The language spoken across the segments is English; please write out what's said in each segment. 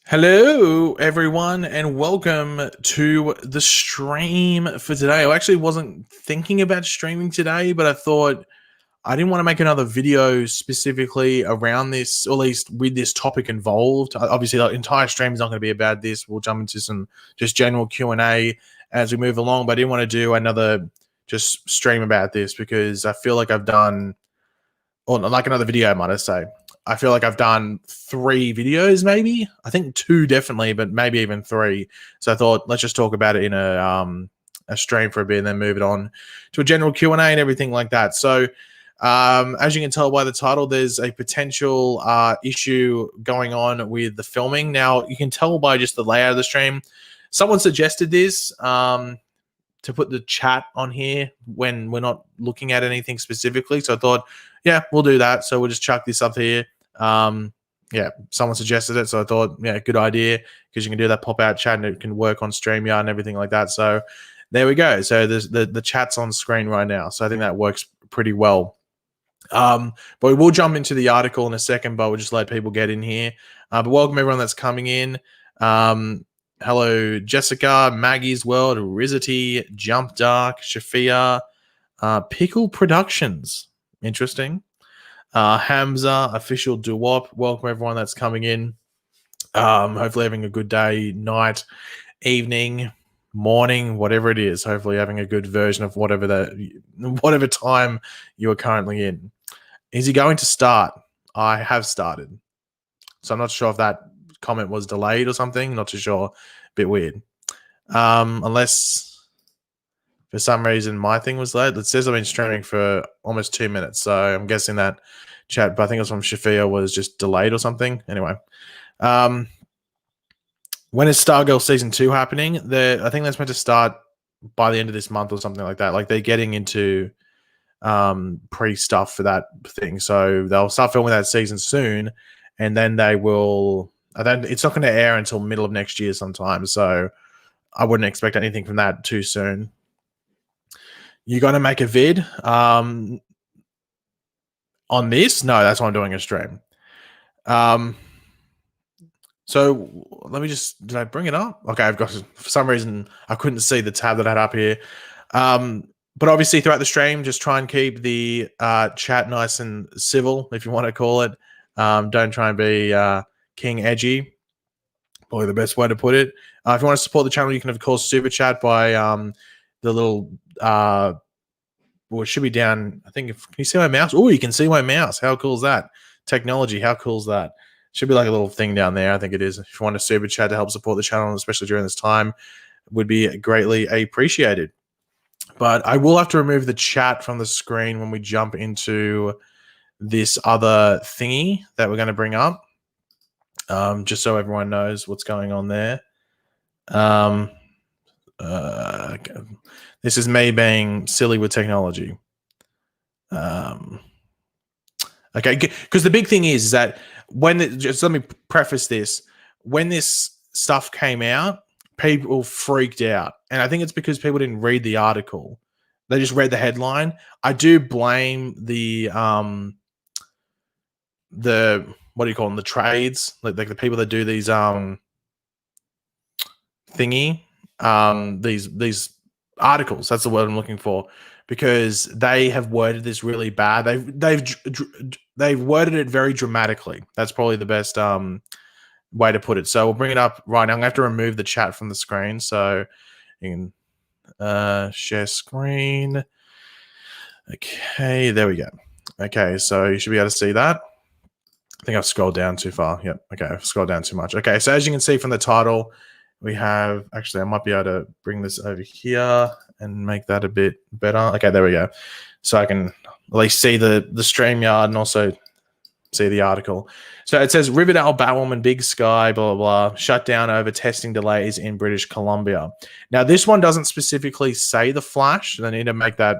Hello, everyone, and welcome to the stream for today. I actually wasn't thinking about streaming today, but I thought I didn't want to make another video specifically around this, or at least with this topic involved. Obviously, the entire stream is not going to be about this. We'll jump into some just general Q&A as we move along, but I didn't want to do another just stream about this because I feel like I've done, or like another video, might I say. I feel like I've done 3 videos, maybe. I think 2 definitely, but maybe even 3. So I thought let's just talk about it in a stream for a bit and then move it on to a general Q&A and everything like that. So as you can tell by the title, there's a potential issue going on with the filming. Now, you can tell by just the layout of the stream. Someone suggested this to put the chat on here when we're not looking at anything specifically. So I thought, yeah, we'll do that. So we'll just chuck this up here. Yeah, someone suggested it, so I thought, yeah, good idea, because you can do that pop-out chat and it can work on StreamYard and everything like that. So there we go. So there's the chat's on screen right now. So I think that works pretty well. But we will jump into the article in a second, but we'll just let people get in here. But welcome everyone that's coming in. Hello, Jessica, Maggie's World, Rizity, Jump Dark, Shafia, Pickle Productions. Interesting. Hamza, Official Doo-Wop. Welcome everyone that's coming in. Hopefully having a good day, night, evening, morning, whatever it is. Hopefully having a good version of whatever time you are currently in. Is he going to start? I have started. So I'm not sure if that comment was delayed or something. Not too sure. Bit weird. Unless for some reason my thing was late. It says I've been streaming for almost 2 minutes. So I'm guessing that chat, but I think it was from Shafia, was just delayed or something. Anyway. When is Stargirl Season 2 happening? I think that's meant to start by the end of this month or something like that. Like, they're getting into pre-stuff for that thing. So they'll start filming that season soon, and then they will... Then it's not going to air until middle of next year sometime, so I wouldn't expect anything from that too soon. You going to make a vid on this? No, that's why I'm doing a stream. So let me just... Did I bring it up? Okay, I've got... For some reason, I couldn't see the tab that I had up here. But obviously, throughout the stream, just try and keep the chat nice and civil, if you want to call it. Don't try and be... King Edgy, probably the best way to put it. If you want to support the channel, you can, of course, super chat by the little... well, it should be down... I think... Can you see my mouse? Oh, you can see my mouse. How cool is that? Technology, how cool is that? Should be like a little thing down there. I think it is. If you want to super chat to help support the channel, especially during this time, would be greatly appreciated. But I will have to remove the chat from the screen when we jump into this other thingy that we're going to bring up. Just so everyone knows what's going on there. This is me being silly with technology. Okay, because the big thing is that just let me preface this. When this stuff came out, people freaked out. And I think it's because people didn't read the article. They just read the headline. I do blame the what do you call them? The trades, like the people that do these these articles. That's the word I'm looking for, because they have worded this really bad. They've worded it very dramatically. That's probably the best way to put it. So we'll bring it up right now. I'm gonna have to remove the chat from the screen, so you can share screen. Okay, there we go. Okay, so you should be able to see that. I think I've scrolled down too far. Yep. Okay, I've scrolled down too much. Okay, so as you can see from the title, we have... Actually, I might be able to bring this over here and make that a bit better. Okay, there we go. So I can at least see the StreamYard and also see the article. So it says, Riverdale, Batwoman, Big Sky, blah, blah, blah, shut down over testing delays in British Columbia. Now, this one doesn't specifically say The Flash. They need to make that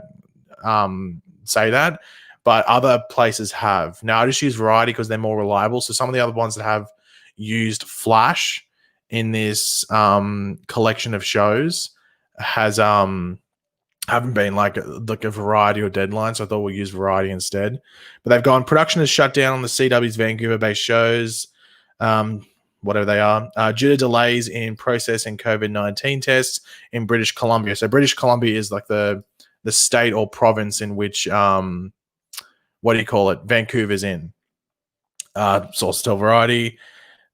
say that. But other places have. Now, I just use Variety because they're more reliable. So some of the other ones that have used Flash in this collection of shows haven't been like a Variety or Deadline. So I thought we'll use Variety instead. But they've gone, production is shut down on the CW's Vancouver-based shows. whatever they are, due to delays in processing COVID-19 tests in British Columbia. So British Columbia is like the state or province in which, what do you call it, Vancouver's in. Source tell Variety.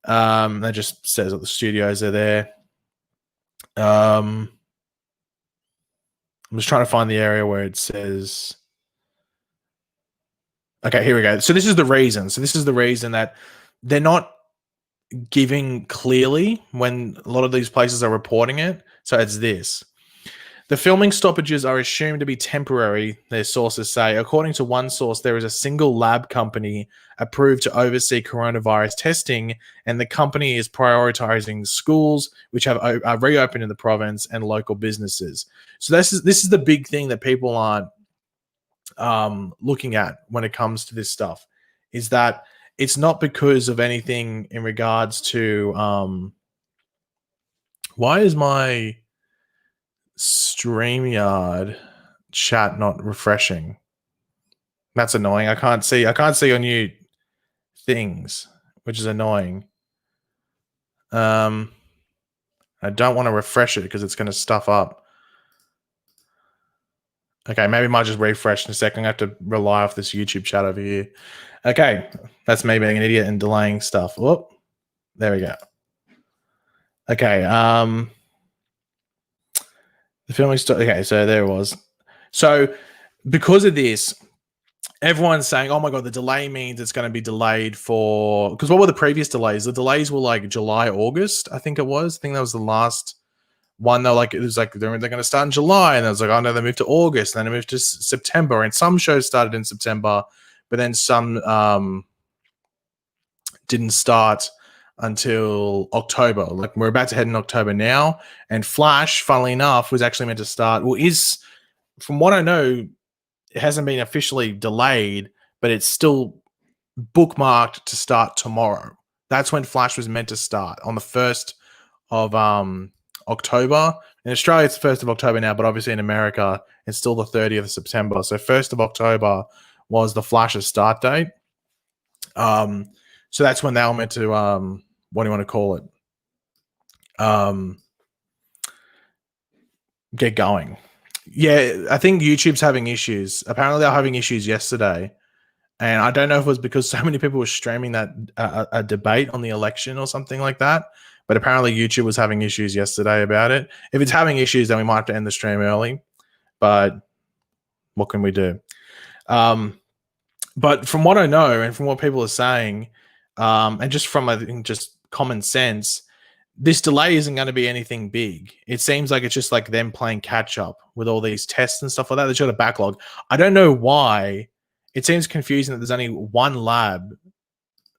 That just says that the studios are there. I'm just trying to find the area where it says. Okay, here we go. So this is the reason. So this is the reason that they're not giving clearly when a lot of these places are reporting it. So it's this. The filming stoppages are assumed to be temporary, their sources say. According to one source, there is a single lab company approved to oversee coronavirus testing, and the company is prioritizing schools, which are reopened in the province, and local businesses. So this is the big thing that people aren't looking at when it comes to this stuff, is that it's not because of anything in regards to why is my StreamYard chat not refreshing? That's annoying. I can't see on new things, which is annoying. I don't want to refresh it because it's going to stuff up. Okay, maybe I might just refresh in a second. I have to rely off this YouTube chat over here. Okay, that's me being an idiot and delaying stuff. Whoop, there we go. Okay, the filming okay, so there it was. So because of this, everyone's saying, oh my God, the delay means it's going to be delayed for, because what were the previous delays? The delays were like July, August, I think it was. I think that was the last one. Though, like, it was like they're going to start in July, and it was like, oh no, they moved to August, and then they moved to September, and some shows started in September, but then some didn't start until October. Like, we're about to head in October now, and Flash, funnily enough, was actually meant to start, well, is, from what I know, it hasn't been officially delayed, but it's still bookmarked to start tomorrow. That's when Flash was meant to start, on the 1st of October. In Australia, it's the 1st of October now, but obviously in America, it's still the 30th of September. So 1st of October was the Flash's start date. So that's when they were meant to, what do you want to call it? Get going. Yeah, I think YouTube's having issues. Apparently, they were having issues yesterday. And I don't know if it was because so many people were streaming that a debate on the election or something like that. But apparently, YouTube was having issues yesterday about it. If it's having issues, then we might have to end the stream early. But what can we do? But from what I know and from what people are saying, and just from, I think, just common sense, this delay isn't going to be anything big. It seems like it's just like them playing catch up with all these tests and stuff like that. They've got a backlog. I don't know why. It seems confusing that there's only one lab.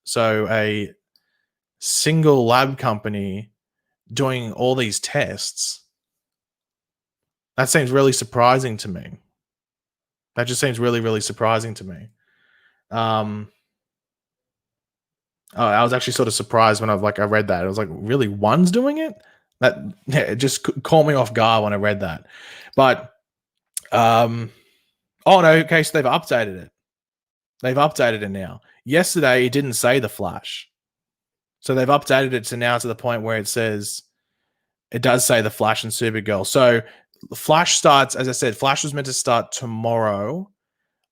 So a single lab company doing all these tests. That seems really surprising to me. That just seems really, really surprising to me. I was actually sort of surprised when I read that. I was like, really, one's doing it? It just caught me off guard when I read that. But oh no, okay, so they've updated it. They've updated it now. Yesterday, it didn't say the Flash. So they've updated it to now to the point where it says, it does say the Flash and Supergirl. So Flash starts, as I said, Flash was meant to start tomorrow.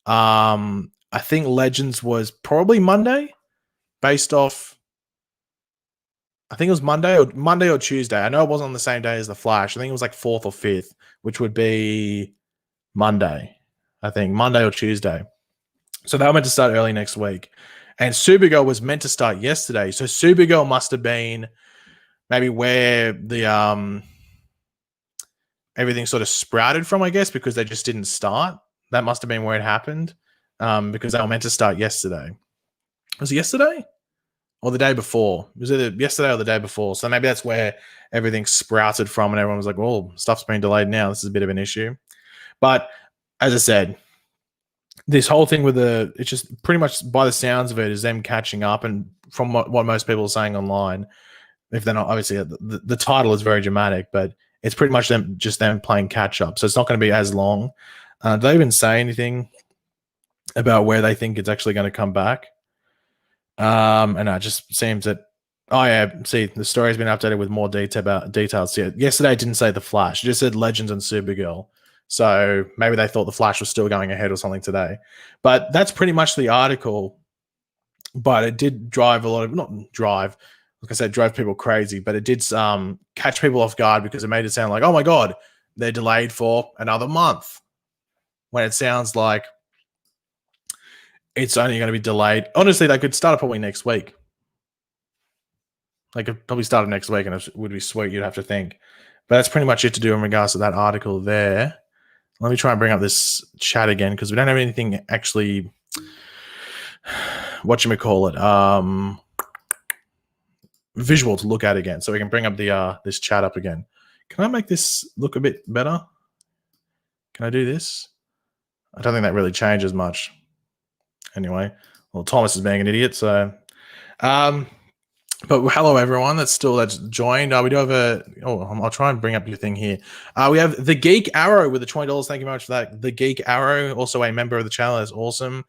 I think Legends was probably Monday, based off, I think it was Monday or Tuesday. I know it wasn't on the same day as the Flash. I think it was like 4th or 5th, which would be Monday. I think Monday or Tuesday. So they were meant to start early next week. And Supergirl was meant to start yesterday. So Supergirl must have been maybe where the everything sort of sprouted from, I guess, because they just didn't start. That must have been where it happened, because they were meant to start yesterday. Was it yesterday or the day before? It was either yesterday or the day before. So maybe that's where everything sprouted from, and everyone was like, well, stuff's been delayed now. This is a bit of an issue. But as I said, this whole thing with it's just pretty much, by the sounds of it, is them catching up. And from what most people are saying online, if they're not, obviously the title is very dramatic, but it's pretty much them playing catch up. So it's not going to be as long. Do they even say anything about where they think it's actually going to come back? And it just seems that Oh yeah, see, the story's been updated with more details. Yeah, yesterday it didn't say the Flash; it just said Legends and Supergirl. So maybe they thought the Flash was still going ahead or something today. But that's pretty much the article. But it did drive a lot of, not drive, like I said, drove people crazy. But it did catch people off guard because it made it sound like, oh my god, they're delayed for another month, when it sounds like it's only going to be delayed. Honestly, they could start probably next week. They could probably start it next week, and it would be sweet. You'd have to think, but that's pretty much it to do in regards to that article there. Let me try and bring up this chat again because we don't have anything actually. Whatchamacallit, visual to look at again, so we can bring up the this chat up again. Can I make this look a bit better? Can I do this? I don't think that really changes much. Anyway, well, Thomas is being an idiot, so but hello everyone that's joined. We do have I'll try and bring up your thing here. We have the Geek Arrow with the $20. Thank you very much for that. The Geek Arrow, also a member of the channel. That's awesome.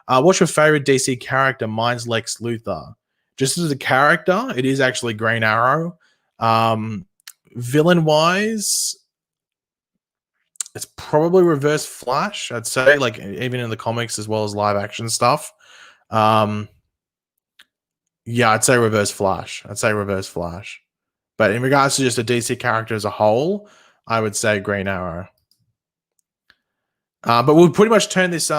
What's your favorite DC character? Mine's Lex Luthor. Just as a character, it is actually Green Arrow. Villain wise, it's probably Reverse Flash, I'd say, like even in the comics as well as live action stuff. Yeah, I'd say Reverse Flash. But in regards to just a DC character as a whole, I would say Green Arrow. But we'll pretty much turn this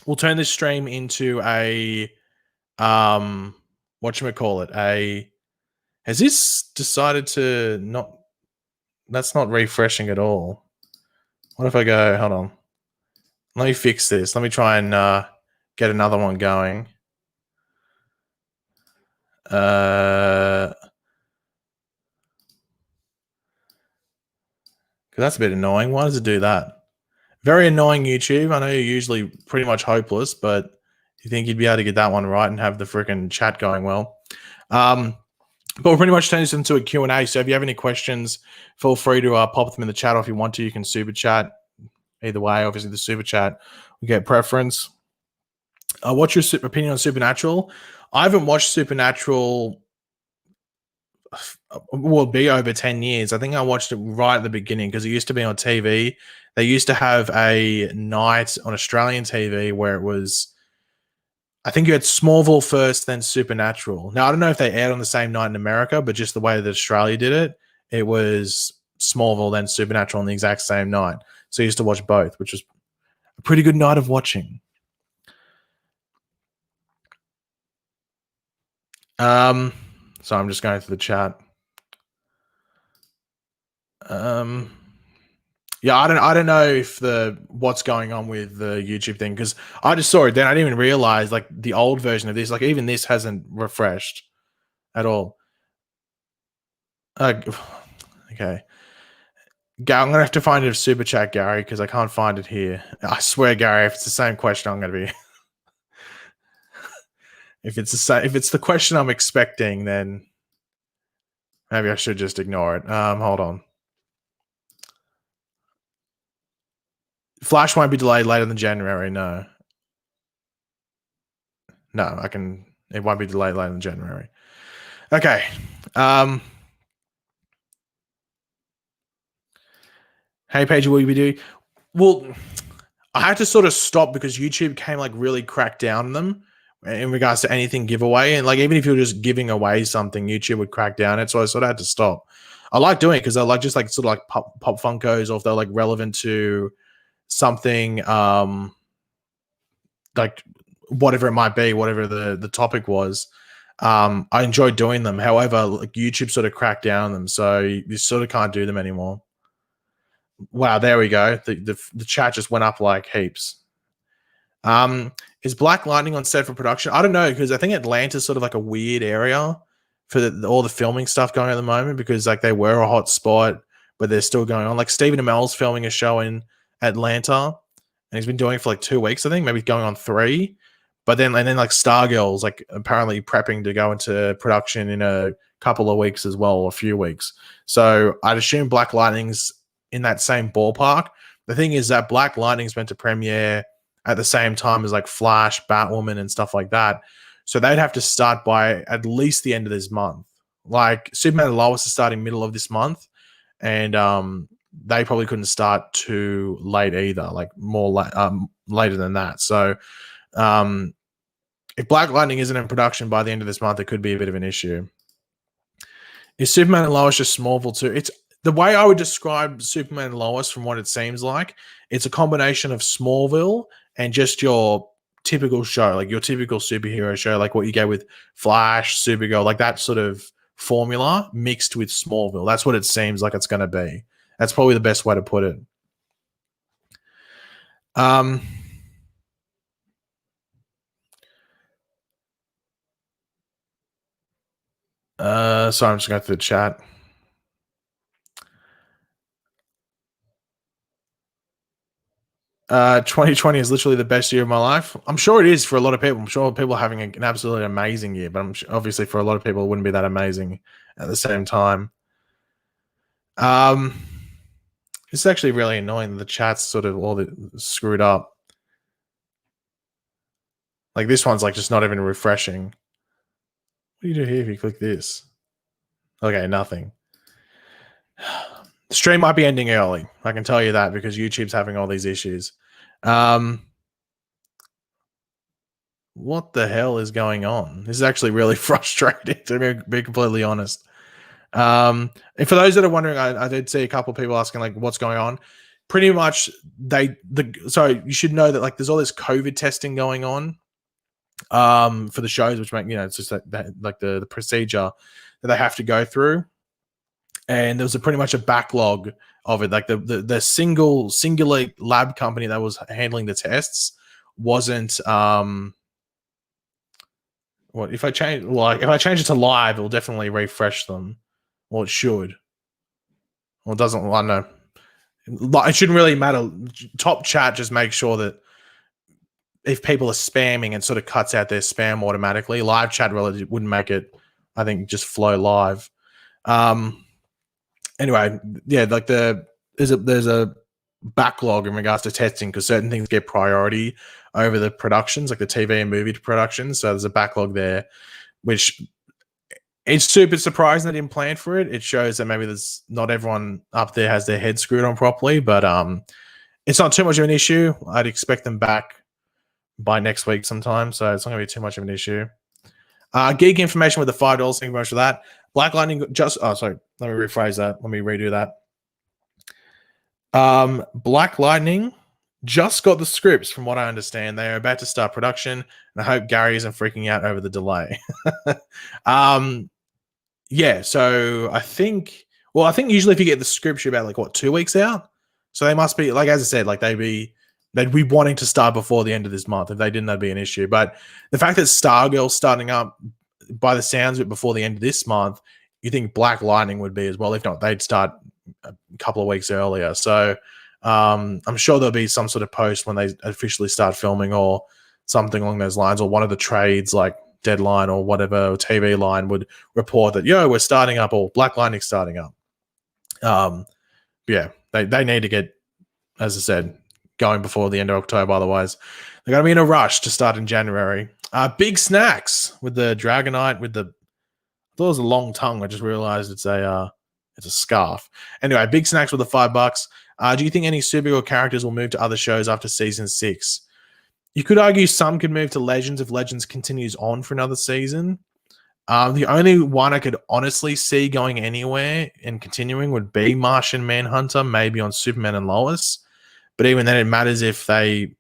we'll turn this stream into a whatchamacallit, has this decided to not, that's not refreshing at all. What if I go, hold on, let me fix this. Let me try and get another one going. Because that's a bit annoying. Why does it do that? Very annoying, YouTube. I know you're usually pretty much hopeless, but you think you'd be able to get that one right and have the freaking chat going well. But we'll pretty much turn this into a Q&A. So if you have any questions, feel free to pop them in the chat, or if you want to, you can super chat. Either way, obviously the super chat will get preference. What's your opinion on Supernatural? I haven't watched Supernatural. Will be over 10 years. I think I watched it right at the beginning because it used to be on TV. They used to have a night on Australian TV where it was, I think you had Smallville first, then Supernatural. Now, I don't know if they aired on the same night in America, but just the way that Australia did it, it was Smallville, then Supernatural on the exact same night. So I used to watch both, which was a pretty good night of watching. So I'm just going through the chat. Yeah, I don't know if what's going on with the YouTube thing, because I just saw it then. I didn't even realize like the old version of this, like even this hasn't refreshed at all. Okay. I'm gonna have to find it of super chat, Gary, because I can't find it here. I swear, Gary, if it's the same question, I'm gonna be if it's the question I'm expecting, then maybe I should just ignore it. Hold on. Flash won't be delayed later than January. No, it won't be delayed later than January. Okay. Hey, Paige, what will you be doing? Well, I had to sort of stop because YouTube came like really crack down on them in regards to anything giveaway. And like, even if you were just giving away something, YouTube would crack down it. So I sort of had to stop. I like doing it because I like just like sort of like pop Funkos, or if they're like relevant to something, like whatever it might be, whatever the topic was. I enjoyed doing them. However, like YouTube sort of cracked down on them. So you sort of can't do them anymore. Wow, there we go. The chat just went up like heaps. Is Black Lightning on set for production? I don't know, because I think Atlanta's sort of like a weird area for all the filming stuff going on at the moment, because like they were a hot spot, but they're still going on. Like Stephen Amell's filming a show in Atlanta, and he's been doing it for like 2 weeks, I think, maybe going on 3. But then like Stargirl's like apparently prepping to go into production in a couple of weeks as well, or a few weeks. So I'd assume Black Lightning's in that same ballpark. The thing is that Black Lightning's meant to premiere at the same time as like Flash, Batwoman, and stuff like that. So they'd have to start by at least the end of this month. Like Superman and Lois is starting middle of this month, and they probably couldn't start too late either, like later than that. So if Black Lightning isn't in production by the end of this month, it could be a bit of an issue. Is Superman and Lois just Smallville too? It's the way I would describe Superman and Lois from what it seems like. It's a combination of Smallville and just your typical show, like your typical superhero show, like what you get with Flash, Supergirl, like that sort of formula mixed with Smallville. That's what it seems like it's going to be. That's probably the best way to put it. Sorry, I'm just going through the chat. 2020 is literally the best year of my life. I'm sure it is for a lot of people. I'm sure people are having an absolutely amazing year, but obviously for a lot of people, it wouldn't be that amazing at the same time. It's actually really annoying. The chat's sort of all screwed up. Like this one's like just not even refreshing. What do you do here if you click this? Okay, nothing. The stream might be ending early. I can tell you that because YouTube's having all these issues. What the hell is going on? This is actually really frustrating, to be completely honest. And for those that are wondering, I did see a couple of people asking like, what's going on? Pretty much, so you should know that like there's all this COVID testing going on for the shows, which make it's just like the procedure that they have to go through. And there was pretty much a backlog of it. Like the singular lab company that was handling the tests wasn't what if I change it to live, it'll definitely refresh them. Or it should. Well, it doesn't. I don't know. It shouldn't really matter. Top chat just make sure that if people are spamming, it sort of cuts out their spam automatically. Live chat really wouldn't make it, I think, just flow live. Anyway, yeah, like there's a backlog in regards to testing because certain things get priority over the productions, like the TV and movie productions. So there's a backlog there, which it's super surprising they didn't plan for it. It shows that maybe there's not everyone up there has their head screwed on properly, but it's not too much of an issue. I'd expect them back by next week sometime, so it's not going to be too much of an issue. Geek information with the $5. Thank you very much for that. Black Lightning sorry. Let me rephrase that. Let me redo that. Black Lightning just got the scripts, from what I understand. They are about to start production, and I hope Gary isn't freaking out over the delay. Yeah, so I think usually if you get the scripts, you're about like 2 weeks out. So they must be, like, as I said, like they'd be wanting to start before the end of this month. If they didn't, that'd be an issue. But the fact that Stargirl's starting up by the sounds of it before the end of this month, you think Black Lightning would be as well. If not, they'd start a couple of weeks earlier. So I'm sure there'll be some sort of post when they officially start filming or something along those lines, or one of the trades like Deadline or whatever, or TV Line would report that, we're starting up, or Black Lightning's starting up. Yeah, they need to get, as I said, going before the end of October. Otherwise, they're going to be in a rush to start in January. Big Snacks with the Dragonite with the, I thought it was a long tongue. I just realized it's a scarf. Anyway, Big Snacks with the $5. Do you think any Supergirl characters will move to other shows after season 6? You could argue some could move to Legends if Legends continues on for another season. The only one I could honestly see going anywhere and continuing would be Martian Manhunter, maybe on Superman and Lois. But even then, it matters if they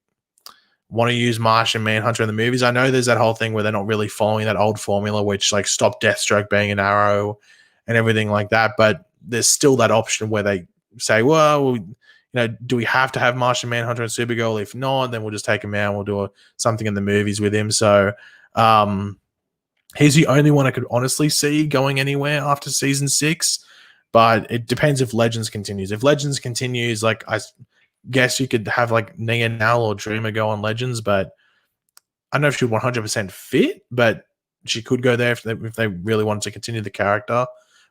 want to use Martian Manhunter in the movies. I know there's that whole thing where they're not really following that old formula, which like stopped Deathstroke being an Arrow and everything like that. But there's still that option where they say, well, do we have to have Martian Manhunter and Supergirl? If not, then we'll just take him out and we'll do something in the movies with him. So he's the only one I could honestly see going anywhere after season 6. But it depends if Legends continues. If Legends continues, like I guess you could have like Nia Nal or Dreamer go on Legends, but I don't know if she'd 100% fit, but she could go there if they really wanted to continue the character.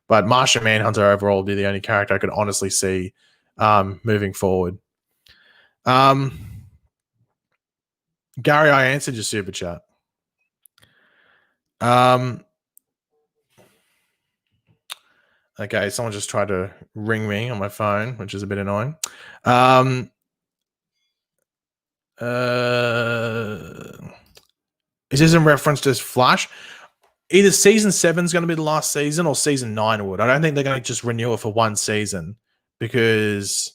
But Martian Manhunter overall would be the only character I could honestly see moving forward. Gary, I answered your super chat. Okay, someone just tried to ring me on my phone, which is a bit annoying. Um, is this in reference to Flash? Either season 7 is going to be the last season or season 9 would. I don't think they're going to just renew it for one season because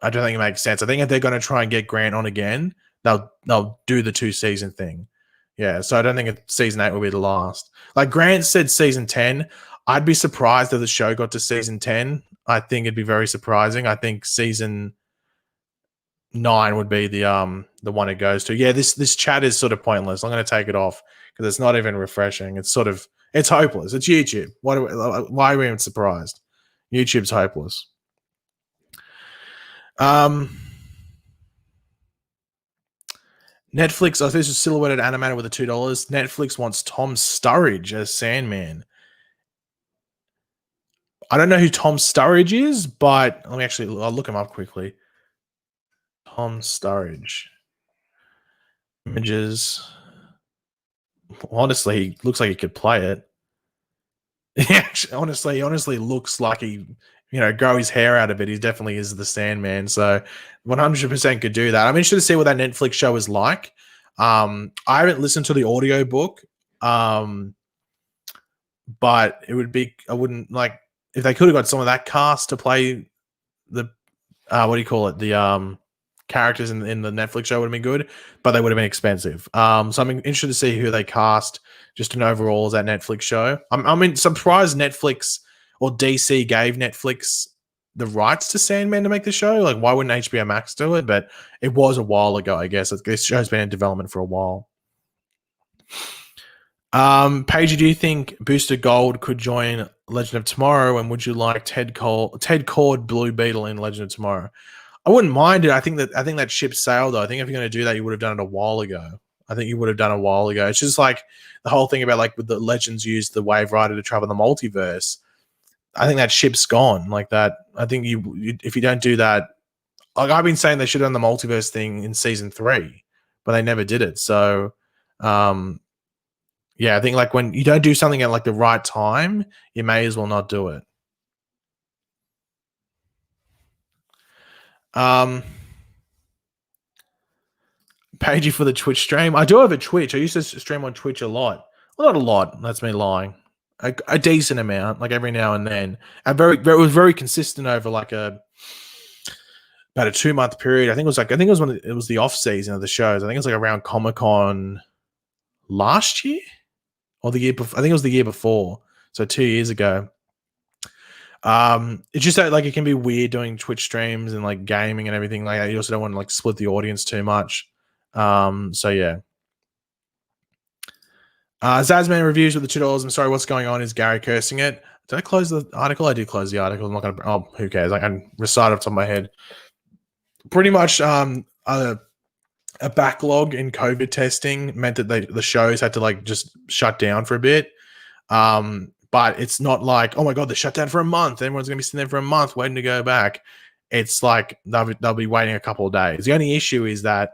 I don't think it makes sense. I think if they're going to try and get Grant on again, they'll do the 2-season thing. Yeah, so I don't think season 8 will be the last. Like Grant said, season 10. I'd be surprised if the show got to season 10. I think it'd be very surprising. I think season 9 would be the one it goes to. Yeah, this chat is sort of pointless. I'm going to take it off because it's not even refreshing. It's hopeless. It's YouTube. Why are we even surprised? YouTube's hopeless. Netflix, I think this is silhouetted animated with the $2. Netflix wants Tom Sturridge as Sandman. I don't know who Tom Sturridge is, but I'll look him up quickly. Tom Sturridge. Images. Honestly, he looks like he could play it. He honestly looks like he, grow his hair out of it. He definitely is the Sandman. So 100% could do that. I'm interested to see what that Netflix show is like. I haven't listened to the audio book. But it would be, I wouldn't like if they could have got some of that cast to play the what do you call it? The characters in the Netflix show would have been good, but they would have been expensive. So I'm interested to see who they cast just an overall as that Netflix show. I'm surprised Netflix or DC gave Netflix the rights to Sandman to make the show. Like, why wouldn't HBO Max do it? But it was a while ago, I guess. This show's been in development for a while. Paige, do you think Booster Gold could join Legend of Tomorrow? And would you like Ted Cord Blue Beetle in Legend of Tomorrow? I wouldn't mind it. I think that ship sailed though. I think if you're going to do that, you would have done it a while ago. It's just like the whole thing about like with the Legends used the Wave Rider to travel the multiverse. I think that ship's gone like that. I think if you don't do that, like I've been saying they should have done the multiverse thing in season 3, but they never did it. So, yeah, I think like when you don't do something at like the right time, you may as well not do it. Pagey for the Twitch stream. I do have a Twitch. I used to stream on Twitch a lot. Well, not a lot. That's me lying. A decent amount, like every now and then. It was very consistent over like about a 2-month period. I think it was when it was the off season of the shows. I think it was like around Comic-Con last year or the year before. I think it was the year before. So 2 years ago. It's just that like it can be weird doing Twitch streams and like gaming and everything like that. You also don't want to like split the audience too much. So yeah. Zazman reviews with the $2. I'm sorry, what's going on? Is Gary cursing it? Did I close the article? I did close the article. I'm not gonna. Oh, who cares? I can recite off the top of my head. Pretty much, a backlog in COVID testing meant that the shows had to like just shut down for a bit. But it's not like, oh my god, they shut down for a month. Everyone's gonna be sitting there for a month waiting to go back. It's like they'll be waiting a couple of days. The only issue is that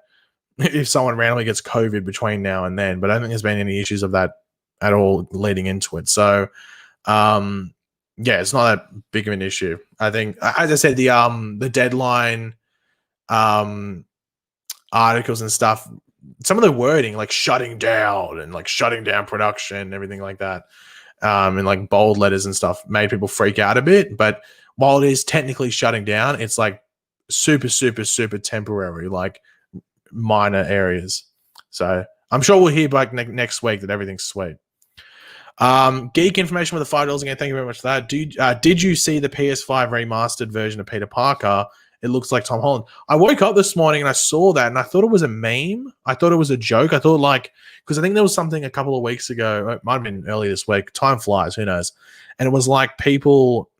if someone randomly gets COVID between now and then, but I don't think there's been any issues of that at all leading into it. So, yeah, it's not that big of an issue. I think, as I said, the deadline articles and stuff, some of the wording, like shutting down production and everything like that, and like bold letters and stuff made people freak out a bit. But while it is technically shutting down, it's like super, super, super temporary, like minor areas. So I'm sure we'll hear back next week that everything's sweet. Geek information with the $5 again. Thank you very much for that. Did you see the PS5 remastered version of Peter Parker? It looks like Tom Holland. I woke up this morning and I saw that and I thought it was a meme. I thought it was a joke. I thought because I think there was something a couple of weeks ago. It might have been early this week. Time flies. Who knows? And it was like people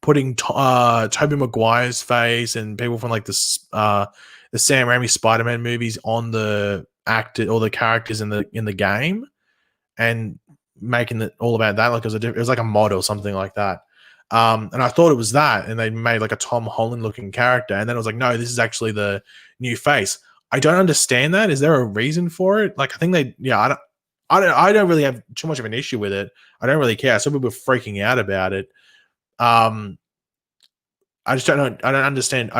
putting Tobey Maguire's face and people from like the Sam Raimi Spider-Man movies on the actor or the characters in the game and making it all about that. Like it was like a mod or something like that. And I thought it was that, and they made like a Tom Holland looking character. And then I was like, no, this is actually the new face. I don't understand that. Is there a reason for it? Like, I think I I don't really have too much of an issue with it. I don't really care. Some people are freaking out about it. I just don't know. I don't understand.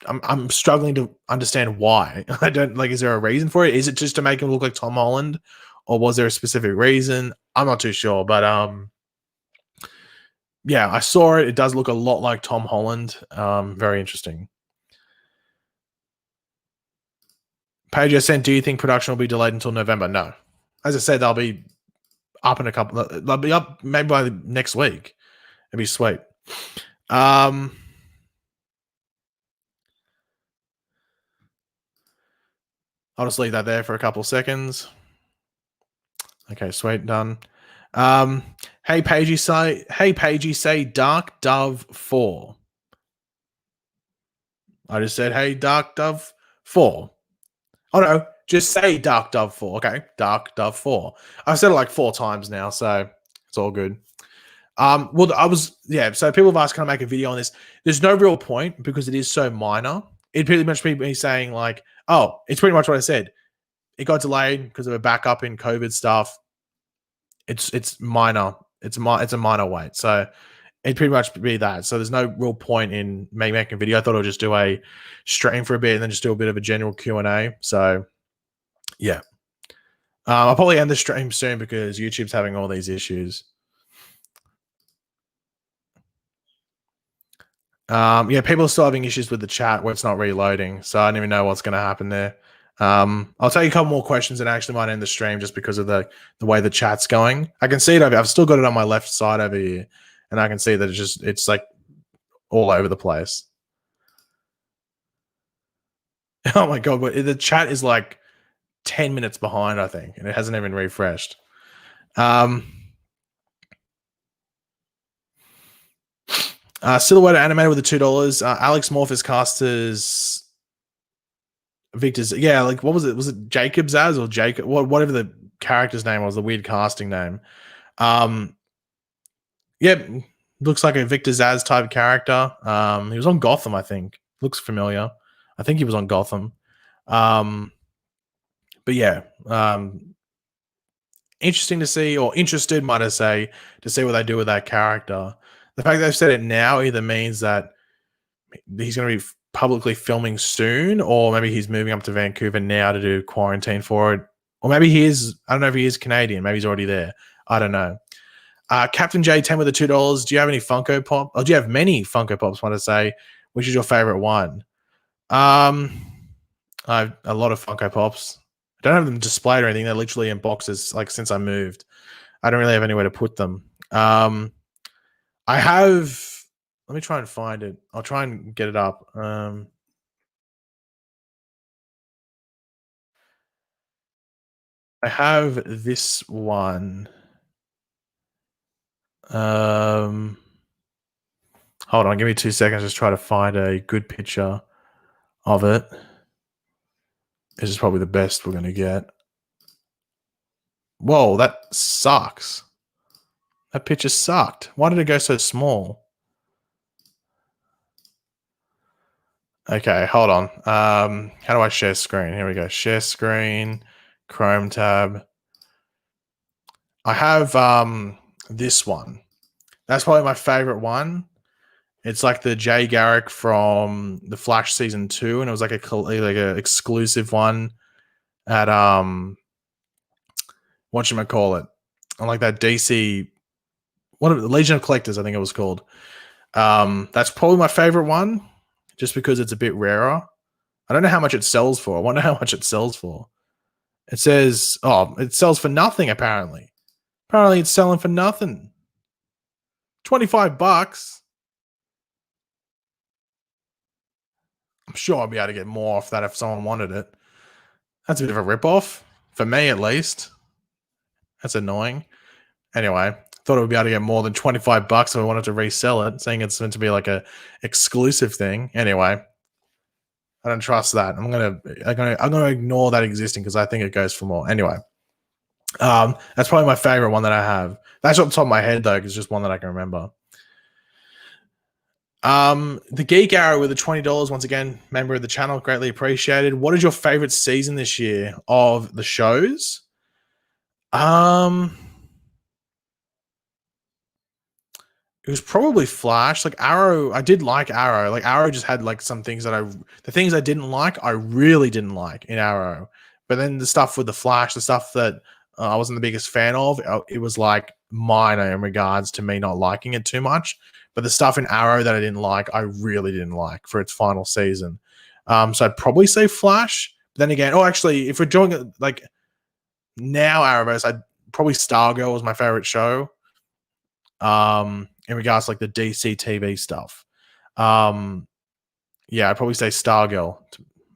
I'm struggling to understand why. I don't like. Is there a reason for it? Is it just to make him look like Tom Holland, or was there a specific reason? I'm not too sure. But yeah, I saw it. It does look a lot like Tom Holland. Very interesting. Paige just sent, do you think production will be delayed until November? No. As I said, they'll be up in a couple. They'll be up maybe by next week. It'd be sweet. I'll just leave that there for a couple of seconds. Okay, sweet, done. Hey Paigey, say Dark Dove 4. I just said, hey, Dark Dove 4. Oh no, just say Dark Dove 4. Okay, Dark Dove 4. I've said it like 4 times now, so it's all good. Well, so people have asked, can I make a video on this? There's no real point because it is so minor. It'd pretty much be me saying like, oh, it's pretty much what I said. It got delayed because of a backup in COVID stuff. It's minor. It's a minor wait. So it'd pretty much be that. So there's no real point in me making a video. I thought I'd just do a stream for a bit and then just do a bit of a general Q&A. So yeah. I'll probably end the stream soon because YouTube's having all these issues. Yeah, people are still having issues with the chat where it's not reloading. So I don't even know what's going to happen there. I'll take a couple more questions and I actually might end the stream just because of the way the chat's going. I can see it over. I've still got it on my left side over here, and I can see that it's like all over the place. Oh my god, but the chat is like 10 minutes behind, I think, and it hasn't even refreshed. Silhouette animated with the $2. Alex Morph is cast as Victor's. Yeah, like what was it? Was it Jacob Zaz or Jacob? Whatever the character's name was, the weird casting name. Yeah, looks like a Victor Zaz type character. He was on Gotham, I think. Looks familiar. I think he was on Gotham. But yeah, interesting to see, or interested, might I say, to see what they do with that character. The fact that they've said it now either means that he's going to be publicly filming soon, or maybe he's moving up to Vancouver now to do quarantine for it. Or maybe he is, I don't know if he is Canadian. Maybe he's already there. I don't know. Captain J10 with the $2. Do you have any Funko Pop? Or do you have many Funko Pops, want to say? Which is your favorite one? I have a lot of Funko Pops. I don't have them displayed or anything. They're literally in boxes, like since I moved. I don't really have anywhere to put them. I have... Let me try and find it. I'll try and get it up. I have this one. Hold on, give me 2 seconds. Just try to find a good picture of it. This is probably the best we're going to get. Whoa, that sucks. That picture sucked. Why did it go so small? Okay, hold on. How do I share screen? Here we go. Share screen, Chrome tab. I have this one. That's probably my favorite one. It's like the Jay Garrick from the Flash season 2, and it was like a exclusive one at whatchamacallit, on like that DC, Legion of Collectors, I think it was called. That's probably my favorite one, just because it's a bit rarer. I don't know how much it sells for. I wonder how much it sells for. It says, oh, it sells for nothing, apparently. Apparently it's selling for nothing. $25. I'm sure I'll be able to get more off that if someone wanted it. That's a bit of a ripoff, for me at least. That's annoying. Anyway, thought I would be able to get more than $25 if I wanted to resell it, saying it's meant to be like a exclusive thing. Anyway, I don't trust that. I'm gonna ignore that existing because I think it goes for more. Anyway, that's probably my favorite one that I have. That's off the top of my head though, because it's just one that I can remember. The Geek Arrow with the $20 once again, member of the channel, greatly appreciated. What is your favorite season this year of the shows? Um, it was probably Flash. Like Arrow, I did like Arrow. Like Arrow just had like some things that the things I didn't like, I really didn't like in Arrow. But then the stuff with the Flash, the stuff that I wasn't the biggest fan of, it was like minor in regards to me not liking it too much. But the stuff in Arrow that I didn't like, I really didn't like for its final season. So I'd probably say Flash. But then again, oh, actually, if we're doing it like now Arrowverse, I'd probably Stargirl was my favorite show. In regards to like the DC TV stuff. Yeah, I'd probably say Stargirl.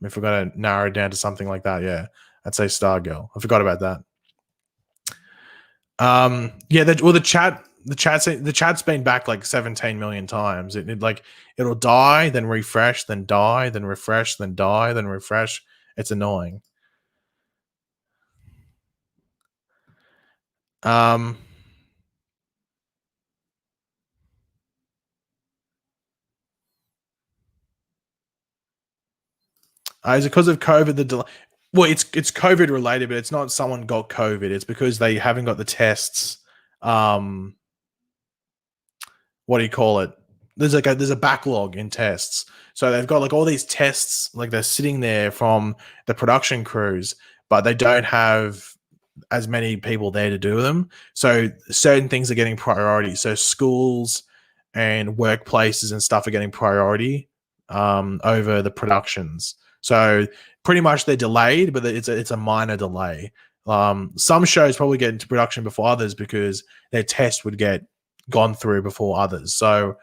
If we're gonna narrow it down to something like that, yeah, I'd say Stargirl. I forgot about that. Yeah, the chat's been back like 17 million times. It'll die, then refresh, then die, then refresh, then die, then refresh. It's annoying. Is it because of COVID? The delay. Well, it's COVID related, but it's not someone got COVID. It's because they haven't got the tests. What do you call it? There's a backlog in tests, so they've got like all these tests, like they're sitting there from the production crews, but they don't have as many people there to do them. So certain things are getting priority. So schools and workplaces and stuff are getting priority over the productions. So pretty much they're delayed, but it's a minor delay. Some shows probably get into production before others because their test would get gone through before others. So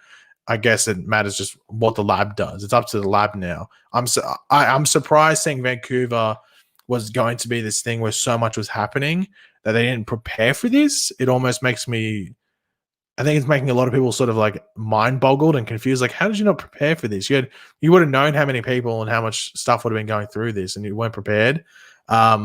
I guess it matters just what the lab does. It's up to the lab now. I'm surprised seeing Vancouver was going to be this thing where so much was happening that they didn't prepare for this. It almost makes me, I think it's making a lot of people sort of like mind boggled and confused. Like, how did you not prepare for this? You would have known how many people and how much stuff would have been going through this, and you weren't prepared. But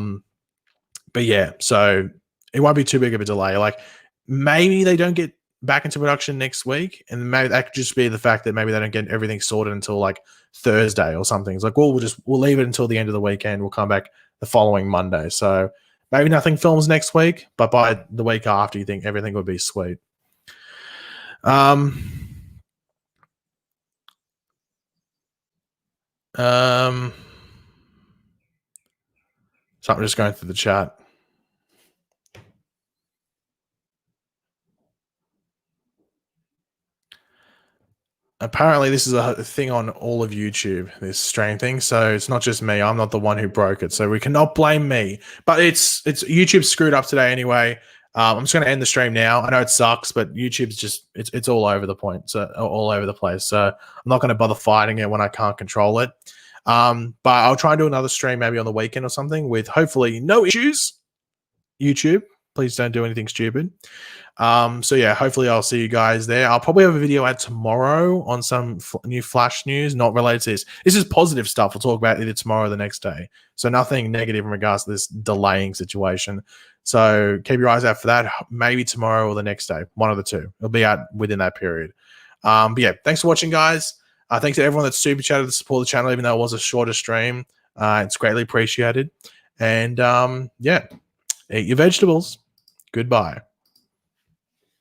yeah, so it won't be too big of a delay. Like maybe they don't get back into production next week, and maybe that could just be the fact that maybe they don't get everything sorted until like Thursday or something. It's like, well, we'll leave it until the end of the weekend. We'll come back the following Monday. So maybe nothing films next week, but by the week after, you think everything would be sweet. So I'm just going through the chat. Apparently, this is a thing on all of YouTube, this strain thing. So it's not just me. I'm not the one who broke it. So we cannot blame me. But it's YouTube screwed up today anyway. I'm just going to end the stream now. I know it sucks, but YouTube's just it's all over the point, so all over the place. So I'm not going to bother fighting it when I can't control it. But I'll try and do another stream maybe on the weekend or something with hopefully no issues. YouTube, please don't do anything stupid. So yeah, hopefully I'll see you guys there. I'll probably have a video out tomorrow on some new Flash news, not related to this. This is positive stuff. We'll talk about either tomorrow or the next day. So nothing negative in regards to this delaying situation. So keep your eyes out for that. Maybe tomorrow or the next day, one of the two. It'll be out within that period. But yeah, thanks for watching, guys. Thanks to everyone that super chatted to support the channel, even though it was a shorter stream. It's greatly appreciated. And yeah, eat your vegetables. Goodbye.